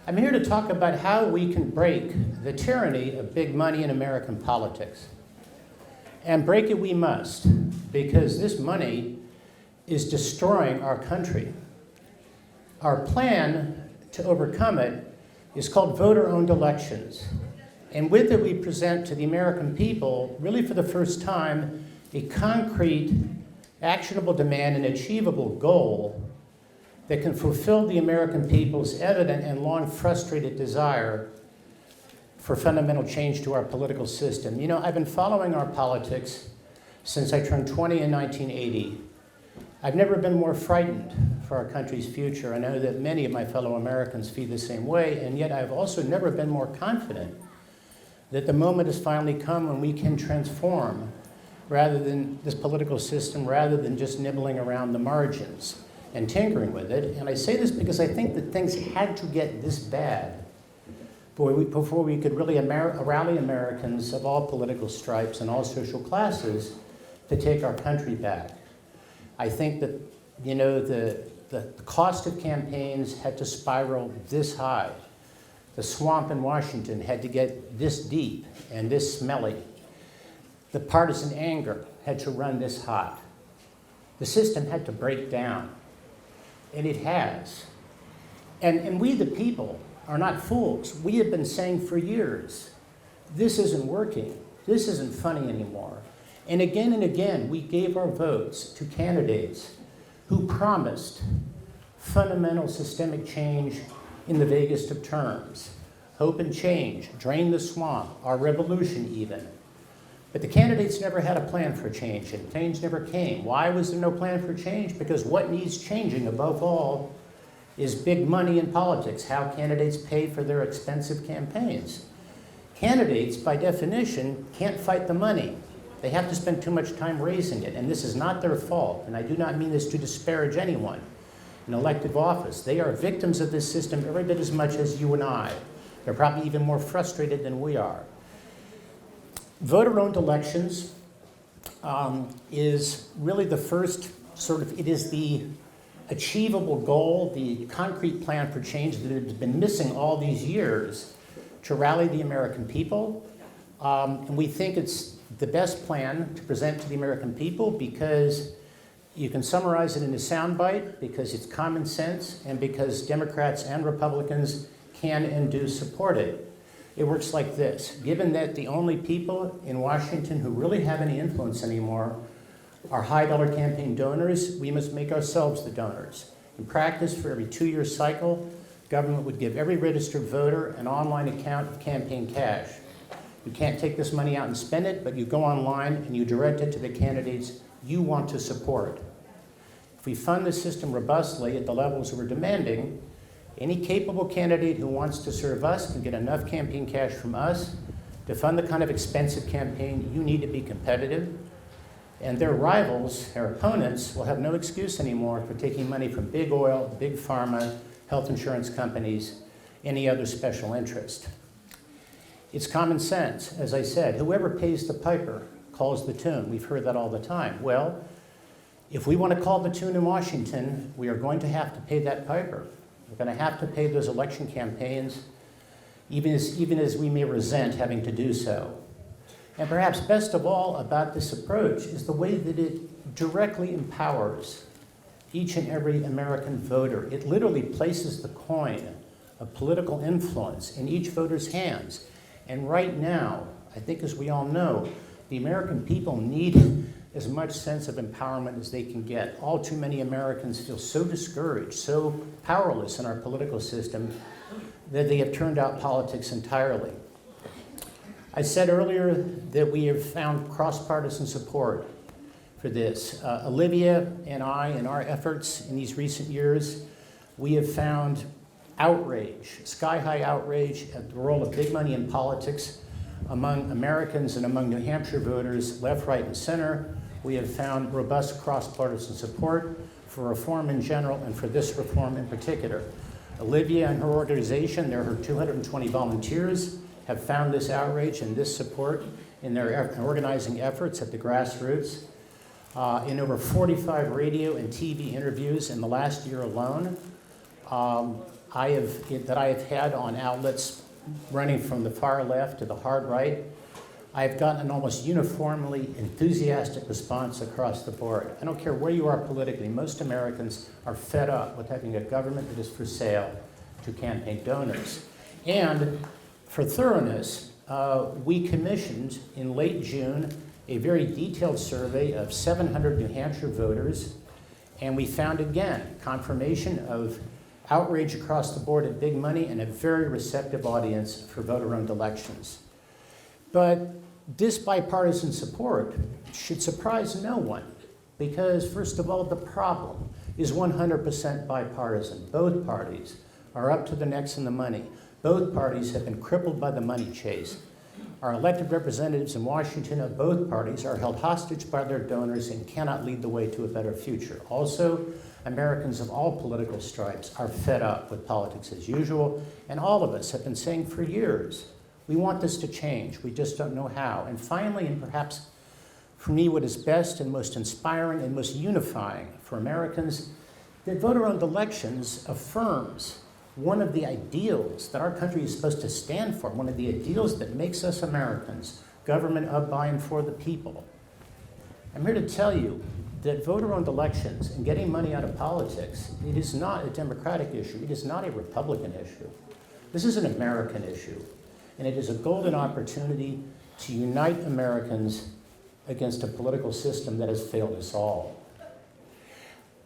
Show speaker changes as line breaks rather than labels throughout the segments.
I'm here to talk about how we can break the tyranny of big money in American politics. And break it we must, because this money is destroying our country. Our plan to overcome it is called voter-owned elections. And with it, we present to the American people, really for the first time, a concrete, actionable demand and achievable goal that can fulfill the American people's evident and long frustrated desire for fundamental change to our political system. You know, I've been following our politics since I turned 20 in 1980. I've never been more frightened for our country's future. I know that many of my fellow Americans feel the same way, and yet I've also never been more confident that the moment has finally come when we can transform rather than this political system, rather than just nibbling around the margins and tinkering with it. And I say this because I think that things had to get this bad before we could really rally Americans of all political stripes and all social classes to take our country back. I think that, you know, the cost of campaigns had to spiral this high. The swamp in Washington had to get this deep and this smelly. The partisan anger had to run this hot. The system had to break down. And it has. And we, the people, are not fools. We have been saying for years, this isn't working. This isn't funny anymore. And again, we gave our votes to candidates who promised fundamental systemic change in the vaguest of terms. Hope and change, drain the swamp, our revolution even. But the candidates never had a plan for change, and change never came. Why was there no plan for change? Because what needs changing above all is big money in politics, how candidates pay for their expensive campaigns. Candidates, by definition, can't fight the money. They have to spend too much time raising it, and this is not their fault, and I do not mean this to disparage anyone in elective office. They are victims of this system every bit as much as you and I. They're probably even more frustrated than we are. Voter-owned elections is really the first it is the achievable goal, the concrete plan for change that has been missing all these years to rally the American people. And we think it's the best plan to present to the American people because you can summarize it in a soundbite, because it's common sense, and because Democrats and Republicans can and do support it. It works like this. Given that the only people in Washington who really have any influence anymore are high-dollar campaign donors, we must make ourselves the donors. In practice, for every 2-year cycle, government would give every registered voter an online account of campaign cash. You can't take this money out and spend it, but you go online and you direct it to the candidates you want to support. If we fund the system robustly at the levels we're demanding, any capable candidate who wants to serve us can get enough campaign cash from us to fund the kind of expensive campaign you need to be competitive. And their rivals, their opponents, will have no excuse anymore for taking money from big oil, big pharma, health insurance companies, any other special interest. It's common sense. As I said, whoever pays the piper calls the tune. We've heard that all the time. Well, if we want to call the tune in Washington, we are going to have to pay that piper. We're going to have to pay those election campaigns, even as we may resent having to do so. And perhaps best of all about this approach is the way that it directly empowers each and every American voter. It literally places the coin of political influence in each voter's hands. And right now, I think as we all know, the American people need as much sense of empowerment as they can get. All too many Americans feel so discouraged, so powerless in our political system that they have turned out politics entirely. I said earlier that we have found cross-partisan support for this. Olivia and I, in our efforts in these recent years, we have found outrage, sky-high outrage at the role of big money in politics among Americans and among New Hampshire voters, left, right, and center. We have found robust cross-partisan support for reform in general and for this reform in particular. Olivia and her organization, there are her 220 volunteers, have found this outrage and this support in their organizing efforts at the grassroots. In over 45 radio and TV interviews in the last year alone, I have had on outlets running from the far left to the hard right, I've gotten an almost uniformly enthusiastic response across the board. I don't care where you are politically, most Americans are fed up with having a government that is for sale to campaign donors. And for thoroughness, we commissioned in late June a very detailed survey of 700 New Hampshire voters, and we found again confirmation of outrage across the board at big money and a very receptive audience for voter-owned elections. But this bipartisan support should surprise no one, because first of all, the problem is 100% bipartisan. Both parties are up to their necks in the money. Both parties have been crippled by the money chase. Our elected representatives in Washington of both parties are held hostage by their donors and cannot lead the way to a better future. Also, Americans of all political stripes are fed up with politics as usual, and all of us have been saying for years, we want this to change, we just don't know how. And finally, and perhaps for me, what is best and most inspiring and most unifying for Americans, that voter-owned elections affirms one of the ideals that our country is supposed to stand for, one of the ideals that makes us Americans, government of, by, and for the people. I'm here to tell you that voter-owned elections and getting money out of politics, it is not a Democratic issue, it is not a Republican issue. This is an American issue, and it is a golden opportunity to unite Americans against a political system that has failed us all.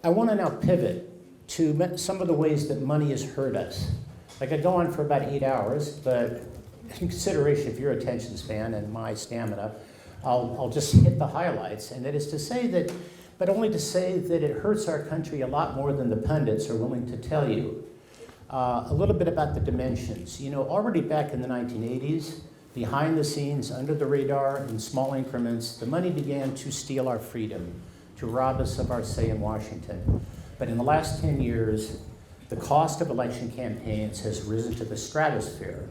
I want to now pivot to some of the ways that money has hurt us. I could go on for about 8 hours, but in consideration of your attention span and my stamina, I'll just hit the highlights, and that is to say that, but only to say that it hurts our country a lot more than the pundits are willing to tell you. A little bit about the dimensions. You know, already back in the 1980s, behind the scenes, under the radar, in small increments, the money began to steal our freedom, to rob us of our say in Washington. But in the last 10 years, the cost of election campaigns has risen to the stratosphere,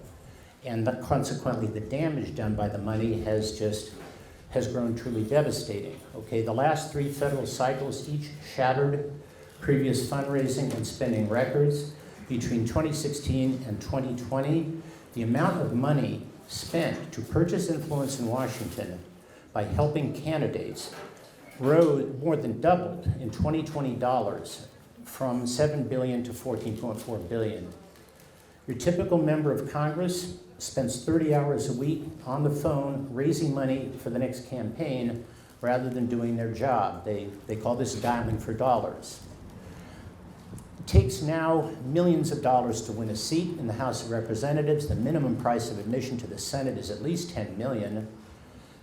and consequently, the damage done by the money has grown truly devastating. Okay, the last 3 federal cycles each shattered previous fundraising and spending records. Between 2016 and 2020, the amount of money spent to purchase influence in Washington by helping candidates more than doubled in 2020 dollars, from $7 billion to $14.4 billion. Your typical member of Congress spends 30 hours a week on the phone raising money for the next campaign rather than doing their job. They call this dialing for dollars. It takes now millions of dollars to win a seat in the House of Representatives. The minimum price of admission to the Senate is at least $10 million.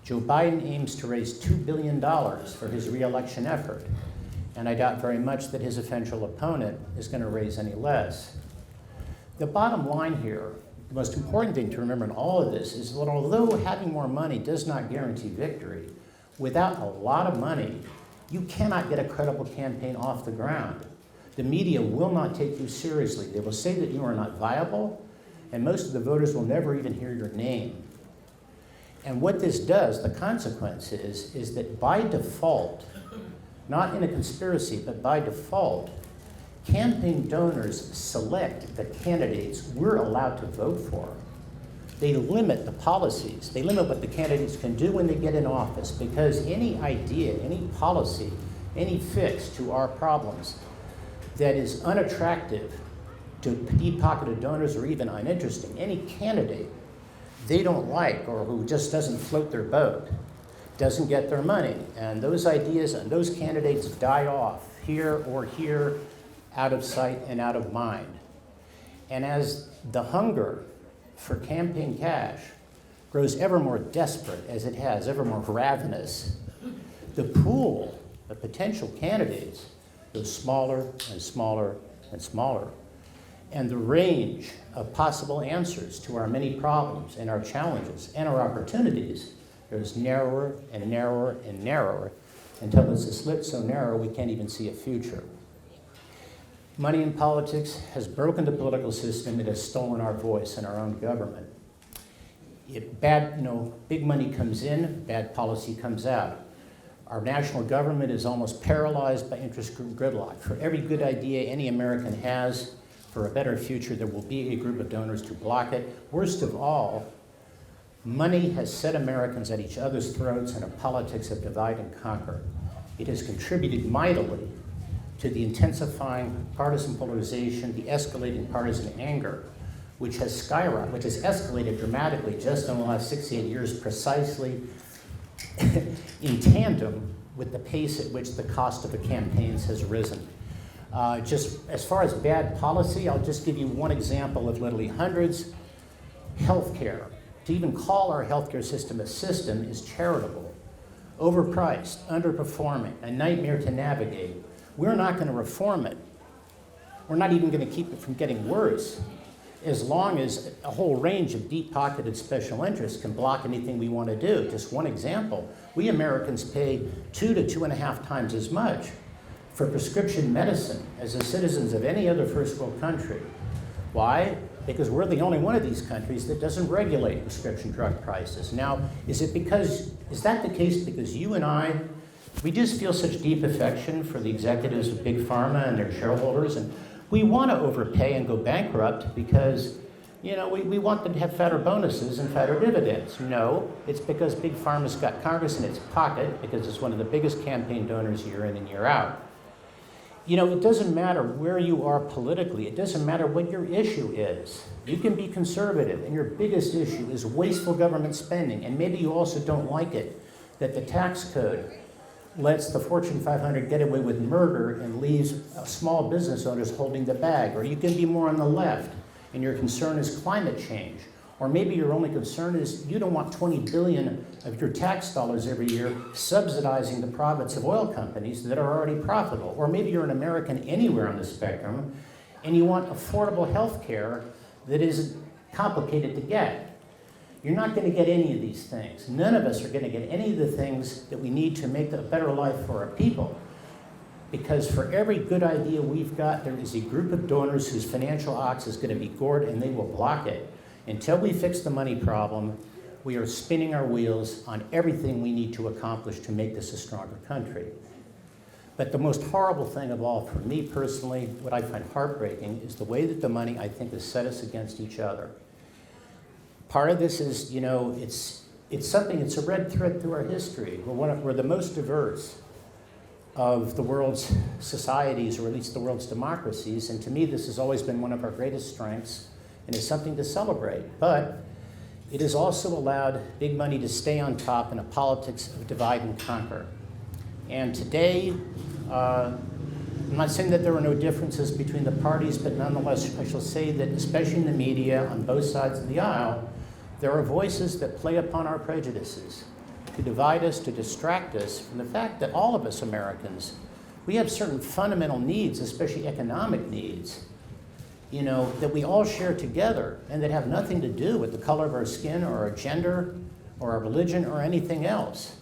Joe Biden aims to raise $2 billion for his re-election effort, and I doubt very much that his eventual opponent is going to raise any less. The bottom line here, the most important thing to remember in all of this is that although having more money does not guarantee victory, without a lot of money, you cannot get a credible campaign off the ground. The media will not take you seriously. They will say that you are not viable, and most of the voters will never even hear your name. And what this does, the consequence is that by default, not in a conspiracy, but by default, campaign donors select the candidates we're allowed to vote for. They limit the policies. They limit what the candidates can do when they get in office, because any idea, any policy, any fix to our problems that is unattractive to deep-pocketed donors or even uninteresting, any candidate they don't like or who just doesn't float their boat doesn't get their money. And those ideas and those candidates die off here or here, out of sight and out of mind. And as the hunger for campaign cash grows ever more desperate, as it has, ever more ravenous, the pool of potential candidates goes smaller and smaller and smaller. And the range of possible answers to our many problems and our challenges and our opportunities goes narrower and narrower and narrower until it's a slit so narrow we can't even see a future. Money in politics has broken the political system. It has stolen our voice in our own government. Big money comes in, bad policy comes out. Our national government is almost paralyzed by interest group gridlock. For every good idea any American has, for a better future, there will be a group of donors to block it. Worst of all, money has set Americans at each other's throats in a politics of divide and conquer. It has contributed mightily to the intensifying partisan polarization, the escalating partisan anger, which has skyrocketed, which has escalated dramatically just in the last 68 years, precisely in tandem with the pace at which the cost of the campaigns has risen. Just as far as bad policy, I'll just give you one example of literally hundreds. Healthcare. To even call our healthcare system a system is charitable. Overpriced, underperforming, a nightmare to navigate. We're not going to reform it. We're not even going to keep it from getting worse, as long as a whole range of deep-pocketed special interests can block anything we want to do. Just one example, we Americans pay 2 to 2.5 times as much for prescription medicine as the citizens of any other first world country. Why? Because we're the only one of these countries that doesn't regulate prescription drug prices. Now, is that the case because you and I, we just feel such deep affection for the executives of Big Pharma and their shareholders, and we want to overpay and go bankrupt because, we want them to have fatter bonuses and fatter dividends? No, it's because Big Pharma's got Congress in its pocket because it's one of the biggest campaign donors year in and year out. It doesn't matter where you are politically. It doesn't matter what your issue is. You can be conservative, and your biggest issue is wasteful government spending, and maybe you also don't like it, that the tax code lets the Fortune 500 get away with murder and leaves small business owners holding the bag. Or you can be more on the left, and your concern is climate change. Or maybe your only concern is you don't want 20 billion of your tax dollars every year subsidizing the profits of oil companies that are already profitable. Or maybe you're an American anywhere on the spectrum and you want affordable health care that isn't complicated to get. You're not going to get any of these things. None of us are going to get any of the things that we need to make a better life for our people. Because for every good idea we've got, there is a group of donors whose financial ox is going to be gored and they will block it. Until we fix the money problem, we are spinning our wheels on everything we need to accomplish to make this a stronger country. But the most horrible thing of all, for me personally, what I find heartbreaking, is the way that the money, I think, has set us against each other. Part of this is, it's a red thread through our history. We're the most diverse of the world's societies, or at least the world's democracies, and to me this has always been one of our greatest strengths, and is something to celebrate. But it has also allowed big money to stay on top in a politics of divide and conquer. And today, I'm not saying that there are no differences between the parties, but nonetheless, I shall say that especially in the media on both sides of the aisle, there are voices that play upon our prejudices to divide us, to distract us from the fact that all of us Americans, we have certain fundamental needs, especially economic needs, that we all share together and that have nothing to do with the color of our skin or our gender or our religion or anything else.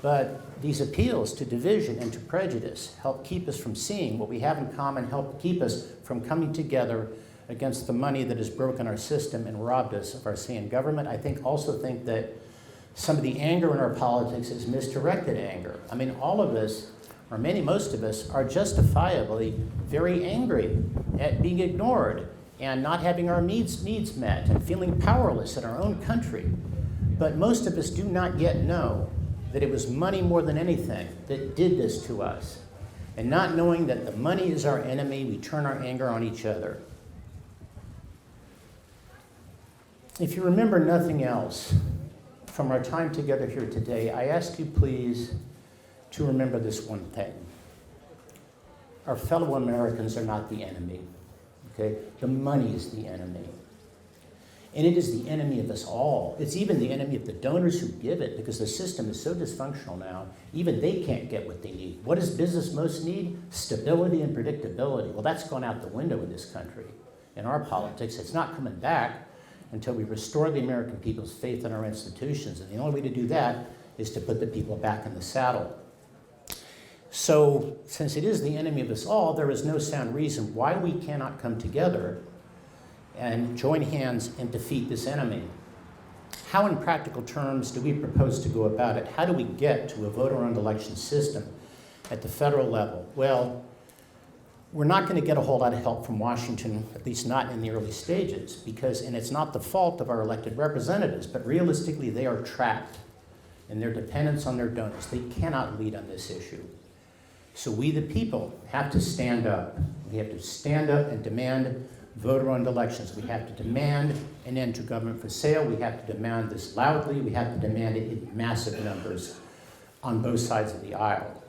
But these appeals to division and to prejudice help keep us from seeing what we have in common, help keep us from coming together against the money that has broken our system and robbed us of our say in government. I also think that some of the anger in our politics is misdirected anger. I mean, all of us, or most of us, are justifiably very angry at being ignored and not having our needs met and feeling powerless in our own country. But most of us do not yet know that it was money more than anything that did this to us. And not knowing that the money is our enemy, we turn our anger on each other. If you remember nothing else from our time together here today, I ask you please to remember this one thing. Our fellow Americans are not the enemy, okay? The money is the enemy. And it is the enemy of us all. It's even the enemy of the donors who give it, because the system is so dysfunctional now, even they can't get what they need. What does business most need? Stability and predictability. Well, that's gone out the window in this country. In our politics, it's not coming back until we restore the American people's faith in our institutions. And the only way to do that is to put the people back in the saddle. So, since it is the enemy of us all, there is no sound reason why we cannot come together and join hands and defeat this enemy. How, in practical terms, do we propose to go about it? How do we get to a voter-owned election system at the federal level? Well, we're not going to get a whole lot of help from Washington, at least not in the early stages, because, and it's not the fault of our elected representatives, but realistically they are trapped in their dependence on their donors. They cannot lead on this issue. So we, the people, have to stand up. We have to stand up and demand voter-owned elections. We have to demand an end to government for sale. We have to demand this loudly. We have to demand it in massive numbers on both sides of the aisle.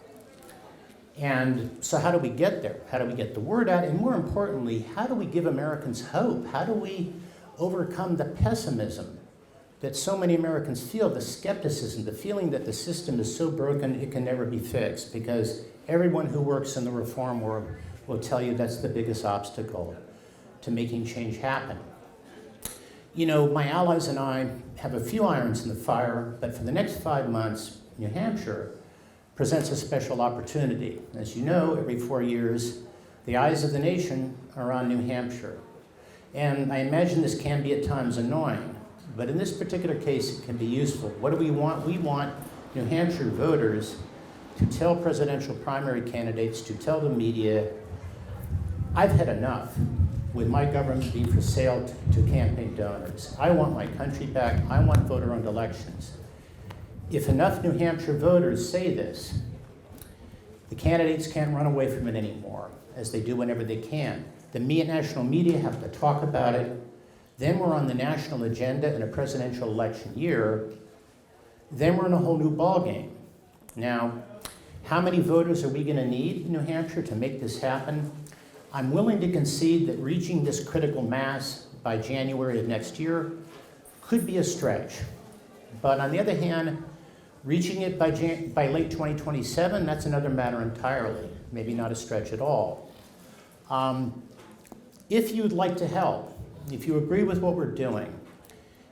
And so how do we get there? How do we get the word out? And more importantly, how do we give Americans hope? How do we overcome the pessimism that so many Americans feel, the skepticism, the feeling that the system is so broken it can never be fixed? Because everyone who works in the reform world will tell you that's the biggest obstacle to making change happen. You know, my allies and I have a few irons in the fire, but for the next 5 months, New Hampshire presents a special opportunity. As you know, every 4 years, the eyes of the nation are on New Hampshire. And I imagine this can be at times annoying, but in this particular case, it can be useful. What do we want? We want New Hampshire voters to tell presidential primary candidates, to tell the media, I've had enough with my government being for sale to campaign donors. I want my country back. I want voter-owned elections. If enough New Hampshire voters say this, the candidates can't run away from it anymore, as they do whenever they can. The national media have to talk about it. Then we're on the national agenda in a presidential election year. Then we're in a whole new ballgame. Now, how many voters are we going to need in New Hampshire to make this happen? I'm willing to concede that reaching this critical mass by January of next year could be a stretch. But on the other hand, reaching it by late 2027, that's another matter entirely, maybe not a stretch at all. If you'd like to help, if you agree with what we're doing,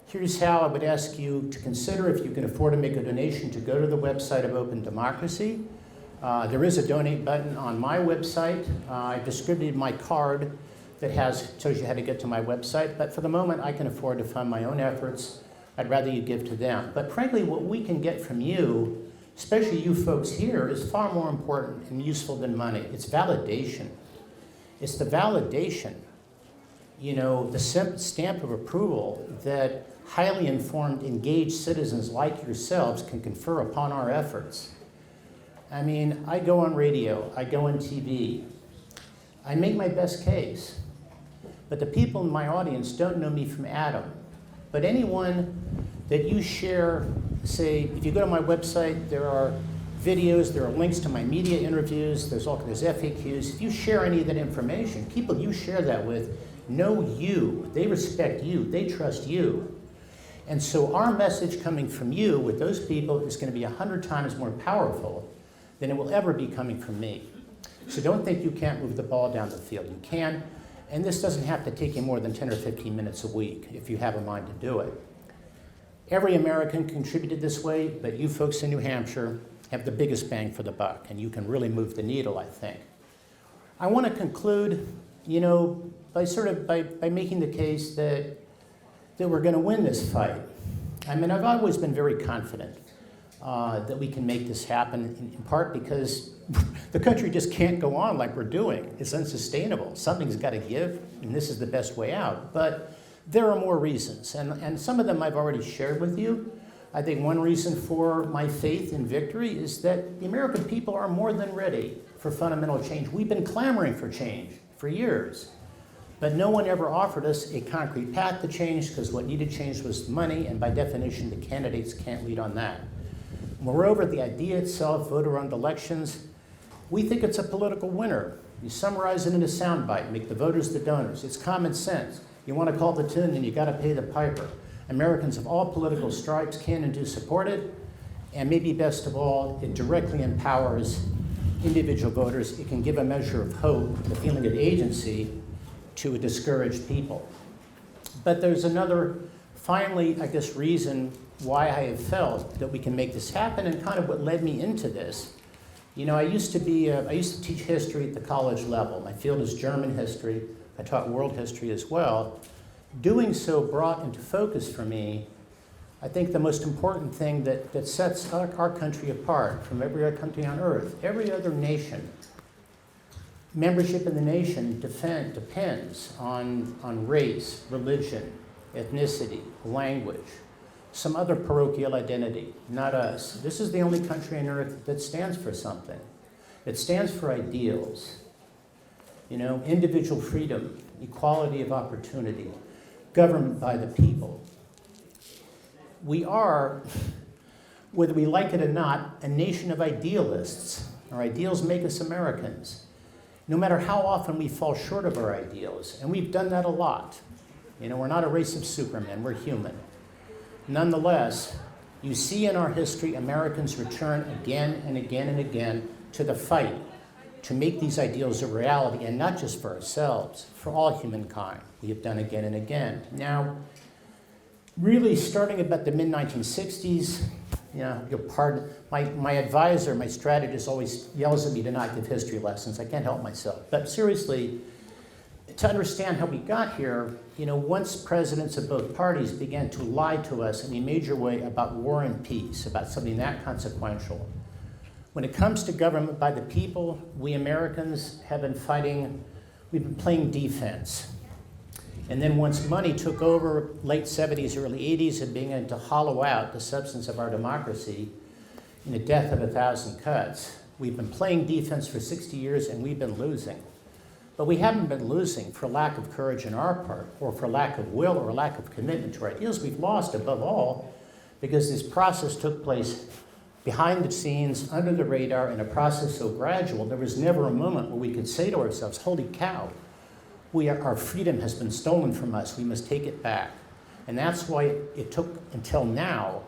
here's how I would ask you to consider, if you can afford to make a donation, to go to the website of Open Democracy. There is a donate button on my website. I've distributed my card that tells you how to get to my website, but for the moment I can afford to fund my own efforts. I'd rather you give to them. But frankly, what we can get from you, especially you folks here, is far more important and useful than money. It's validation. It's the validation, you know, the stamp of approval that highly informed, engaged citizens like yourselves can confer upon our efforts. I mean, I go on radio, I go on TV, I make my best case, but the people in my audience don't know me from Adam. But anyone that you share, say, if you go to my website, there are videos, there are links to my media interviews, there's FAQs. If you share any of that information, people you share that with know you, they respect you, they trust you. And so our message coming from you with those people is going to be 100 times more powerful than it will ever be coming from me. So don't think you can't move the ball down the field. You can. And this doesn't have to take you more than 10 or 15 minutes a week if you have a mind to do it. Every American contributed this way, but you folks in New Hampshire have the biggest bang for the buck, and you can really move the needle, I think. I want to conclude, you know, by making the case that we're going to win this fight. I mean, I've always been very confident that we can make this happen, in part because the country just can't go on like we're doing. It's unsustainable. Something's got to give, and this is the best way out. But there are more reasons, and some of them I've already shared with you. I think one reason for my faith in victory is that the American people are more than ready for fundamental change. We've been clamoring for change for years, but no one ever offered us a concrete path to change, because what needed change was money, and by definition, the candidates can't lead on that. Moreover, the idea itself, voter-owned elections, we think it's a political winner. You summarize it in a soundbite, make the voters the donors. It's common sense. You want to call the tune, then you got to pay the piper. Americans of all political stripes can and do support it, and maybe best of all, it directly empowers individual voters. It can give a measure of hope, the feeling of agency, to a discouraged people. But there's another, finally, I guess, reason why I have felt that we can make this happen, and kind of what led me into this. You know, I used to teach history at the college level. My field is German history. I taught world history as well. Doing so brought into focus for me, I think, the most important thing that sets our country apart from every other country on earth. Every other nation Membership in the nation depends on race, religion, ethnicity, language, some other parochial identity, not us. This is the only country on earth that stands for something. It stands for ideals. You know, individual freedom, equality of opportunity, government by the people. We are, whether we like it or not, a nation of idealists. Our ideals make us Americans. No matter how often we fall short of our ideals, and we've done that a lot. You know, we're not a race of supermen, we're human. Nonetheless, you see in our history, Americans return again and again and again to the fight to make these ideals a reality, and not just for ourselves, for all humankind. We have done again and again. Now, really starting about the mid-1960s, you know, you'll pardon, my advisor, my strategist always yells at me to not give history lessons. I can't help myself. But seriously, to understand how we got here, you know, once presidents of both parties began to lie to us in a major way about war and peace, about something that consequential. When it comes to government by the people, we Americans have been fighting, we've been playing defense. And then once money took over, late 70s, early 80s, and began to hollow out the substance of our democracy in the death of 1,000 cuts, we've been playing defense for 60 years and we've been losing. But we haven't been losing for lack of courage on our part, or for lack of will, or lack of commitment to our ideals. We've lost, above all, because this process took place behind the scenes, under the radar, in a process so gradual, there was never a moment where we could say to ourselves, holy cow, our freedom has been stolen from us, we must take it back. And that's why it took until now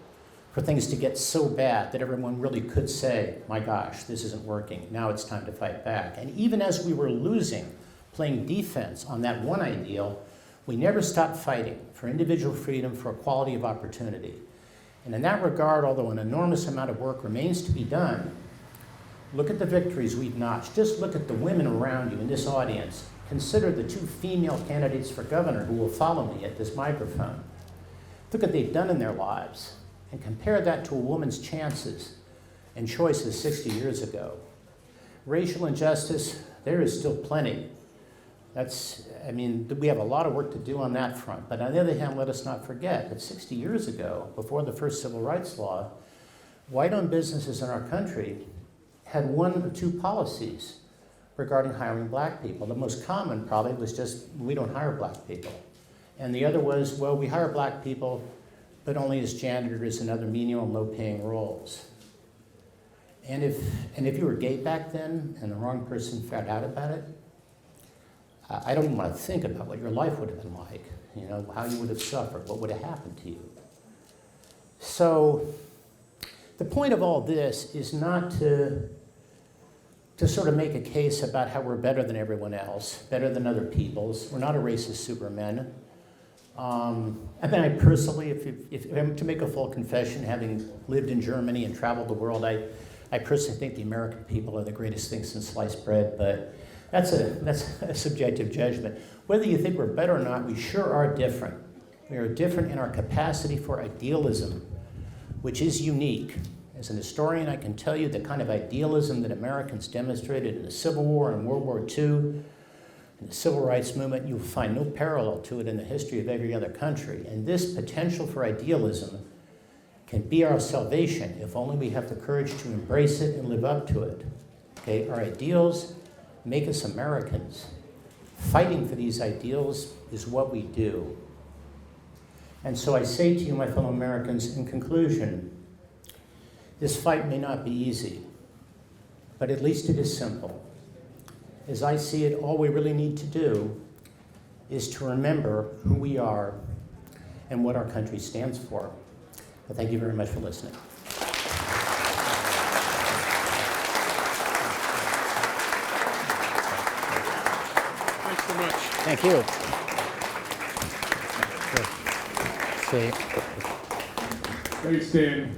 for things to get so bad that everyone really could say, my gosh, this isn't working, now it's time to fight back. And even as we were losing, playing defense on that one ideal, we never stopped fighting for individual freedom, for equality of opportunity. And in that regard, although an enormous amount of work remains to be done, look at the victories we've notched. Just look at the women around you in this audience. Consider the 2 female candidates for governor who will follow me at this microphone. Look at what they've done in their lives, and compare that to a woman's chances and choices 60 years ago. Racial injustice, there is still plenty. We have a lot of work to do on that front. But on the other hand, let us not forget that 60 years ago, before the first civil rights law, white-owned businesses in our country had 1 or 2 policies regarding hiring black people. The most common probably was just, we don't hire black people. And the other was, well, we hire black people, but only as janitors and other menial and low-paying roles. And if you were gay back then and the wrong person found out about it, I don't even want to think about what your life would have been like, you know, how you would have suffered, what would have happened to you. So the point of all this is not to sort of make a case about how we're better than everyone else, better than other peoples. We're not a race of supermen. I personally, if I'm to make a full confession, having lived in Germany and traveled the world, I personally think the American people are the greatest thing since sliced bread, but that's a subjective judgment. Whether you think we're better or not, we sure are different. We are different in our capacity for idealism, which is unique. As an historian, I can tell you the kind of idealism that Americans demonstrated in the Civil War and World War II, in the Civil Rights Movement, you'll find no parallel to it in the history of every other country. And this potential for idealism can be our salvation if only we have the courage to embrace it and live up to it. Okay, our ideals make us Americans. Fighting for these ideals is what we do. And so I say to you, my fellow Americans, in conclusion, this fight may not be easy, but at least it is simple. As I see it, all we really need to do is to remember who we are and what our country stands for. But thank you very much for listening.
Thanks so much.
Thank you. See.
Thanks, Dan.